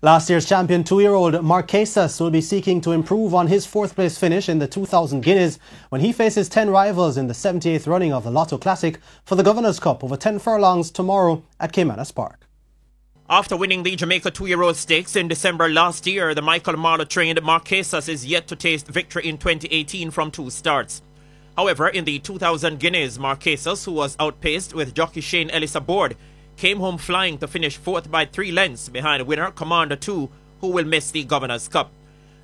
Last year's champion 2-year-old Marquesas will be seeking to improve on his fourth-place finish in the 2000 Guineas when he faces 10 rivals in the 78th running of the Lotto Classic for the Governor's Cup over 10 furlongs tomorrow at Caymanas Park. After winning the Jamaica 2-year-old stakes in December last year, the Michael Marlowe-trained Marquesas is yet to taste victory in 2018 from 2 starts. However, in the 2000 Guineas, Marquesas, who was outpaced with jockey Shane Ellis aboard, came home flying to finish 4th by 3 lengths behind winner Commander 2, who will miss the Governor's Cup.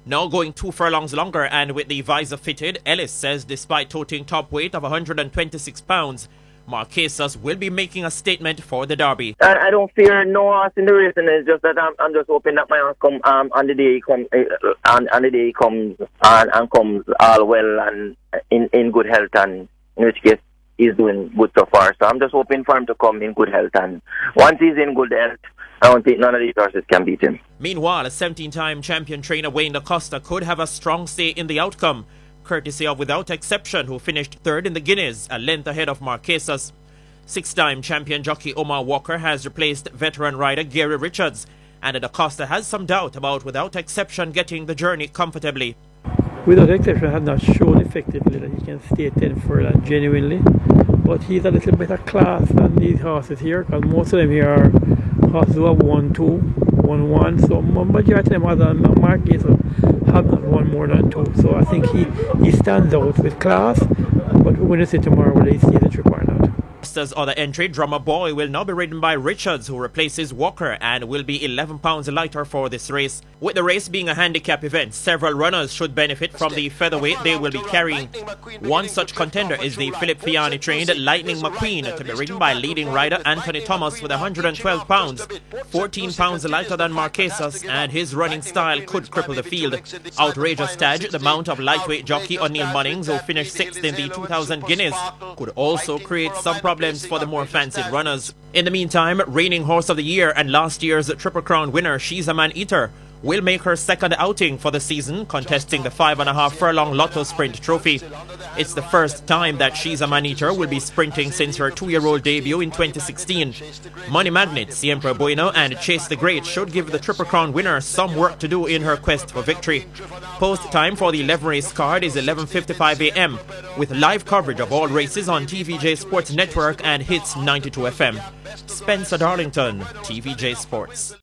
Now going 2 furlongs longer and with the visor fitted, Ellis says despite toting top weight of 126 pounds, Marquesas will be making a statement for the Derby. I don't fear no horse in the race, and it's just that I'm just hoping that my horse come on the day he comes and comes all well and in good health, and in which case he's doing good so far. So I'm just hoping for him to come in good health, and once he's in good health, I don't think none of these horses can beat him. Meanwhile, a 17-time champion trainer Wayne DaCosta could have a strong say in the outcome, courtesy of Without Exception, who finished 3rd in the Guineas, a length ahead of Marquesas. 6-time champion jockey Omar Walker has replaced veteran rider Gary Richards, and DaCosta has some doubt about Without Exception getting the journey comfortably. Without Exception has not shown effectively that he can stay 10 furlongs genuinely, but he's a little better class than these horses here, because most of them here are horses who have 1-2, 1-1, so majority of them other than Marquesas have not won more than 2, so I think he stands out with class, but we're going to see tomorrow whether he sees the trip or not. DaCosta's other entry, Drummer Boy, will now be ridden by Richards, who replaces Walker and will be 11 pounds lighter for this race. With the race being a handicap event, several runners should benefit from the featherweight they will be carrying. One such contender is the Philip Fiani trained Lightning McQueen, to be ridden by leading rider Anthony Thomas with 112 pounds, 14 pounds lighter than Marquesas, and his running style could cripple the field. Outrageous Taj, the mount of lightweight jockey O'Neill Munnings, who finished 6th in the 2000 Guineas, could also create some problems for the more fancied runners. In the meantime, reigning horse of the year and last year's Triple Crown winner She's a Man Eater will make her second outing for the season, contesting the 5.5 furlong Lotto Sprint Trophy. It's the first time that She's a Man Eater will be sprinting since her 2-year-old debut in 2016. Money Magnet, Siempre Bueno and Chase the Great should give the Triple Crown winner some work to do in her quest for victory. Post time for the 11 race card is 11:55 a.m. with live coverage of all races on TVJ Sports Network and Hits 92 FM. Spencer Darlington, TVJ Sports.